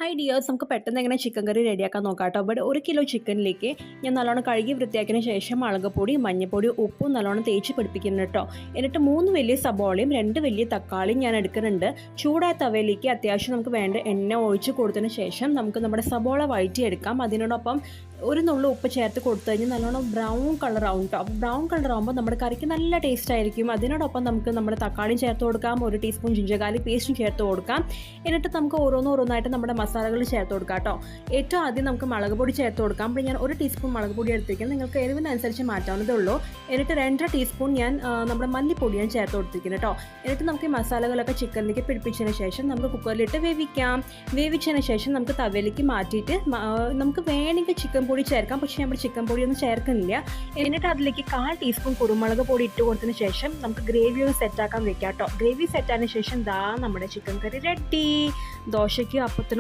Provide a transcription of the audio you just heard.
Hi dears, നമുക്ക് പെട്ടെന്ന് എങ്ങനെ ചിക്കൻ കറി റെഡിയാക്കാൻ നോക്കാം കേട്ടോ. ഇവിടെ 1 കിലോ ചിക്കനിലേക്ക് ഞാൻ നല്ലോണം കഴുകി വൃത്തിയാക്കിയതിന് ശേഷം മുളകുപൊടി, മഞ്ഞൾപ്പൊടി, ഉപ്പും നല്ലോണം തേച്ച് പിടിപ്പിക്കുന്നു കേട്ടോ. എന്നിട്ട് 3 വലിയ സബോളയും 2 വലിയ തക്കാളിയും ഞാൻ എടുക്കുന്നുണ്ട്. ചൂടായ തവയിലേക്ക് അത്യാവശ്യം നമുക്ക് വേണ്ട എണ്ണ ഒഴിച്ച് കൊടുത്തതിന് ശേഷം നമുക്ക് നമ്മുടെ സബോള വഴറ്റിയെടുക്കാം. അതിനോടൊപ്പം ഒരു നുള്ളു ഉപ്പ് ചേർത്ത് കൊടുത്തു കഴിഞ്ഞാൽ നല്ലോണം ബ്രൗൺ കളറാവും കേട്ടോ. അപ്പോൾ ബ്രൗൺ കളറാകുമ്പോൾ നമ്മുടെ കറിക്ക് നല്ല ടേസ്റ്റ് ആയിരിക്കും. അതിനോടൊപ്പം നമുക്ക് നമ്മുടെ തക്കാളിയും ചേർത്ത് കൊടുക്കാം, 1 ടീസ്പൂൺ ജിഞ്ചർ ഗാർലിക് പേസ്റ്റും ചേർത്ത് കൊടുക്കാം. എന്നിട്ട് നമുക്ക് ഓരോന്നായിട്ട് നമ്മുടെ മസാലകൾ ചേർത്ത് കൊടുക്കാം കേട്ടോ. ഏറ്റവും ആദ്യം നമുക്ക് മുളക് പൊടി ചേർത്ത് കൊടുക്കാം. അപ്പോൾ ഞാൻ 1 ടീസ്പൂൺ മുളക് പൊടി എടുത്തിരിക്കുന്നത്, നിങ്ങൾക്ക് എരിവിനനുസരിച്ച് മാറ്റാവുന്നതേ ഉള്ളൂ. എന്നിട്ട് 2 ടീസ്പൂൺ ഞാൻ നമ്മുടെ മല്ലിപ്പൊടി ഞാൻ ചേർത്ത് കൊടുത്തിരിക്കുന്നത് കേട്ടോ. എന്നിട്ട് നമുക്ക് ഈ മസാലകളൊക്കെ ചിക്കനിലേക്ക് പിടിപ്പിച്ചതിന് ശേഷം നമുക്ക് കുക്കറിലിട്ട് വേവിക്കാം. വേവിച്ചതിന് ശേഷം നമുക്ക് തവയിലേക്ക് മാറ്റിയിട്ട് നമുക്ക് വേണമെങ്കിൽ ചിക്കൻ പൊടി ചേർക്കാം, പക്ഷേ നമ്മൾ ചിക്കൻ പൊടിയൊന്നും ചേർക്കുന്നില്ല. എന്നിട്ട് അതിലേക്ക് 1/4 ടീസ്പൂൺ കുരുമുളക് പൊടി ഇട്ട് കൊടുത്തതിന് ശേഷം നമുക്ക് ഗ്രേവി ഒന്ന് സെറ്റാക്കാൻ വെക്കാം കേട്ടോ. ഗ്രേവി സെറ്റായതിനു ശേഷം നമ്മുടെ ചിക്കൻ കറി റെഡി. ദോശയ്ക്ക് അപ്പത്തിനും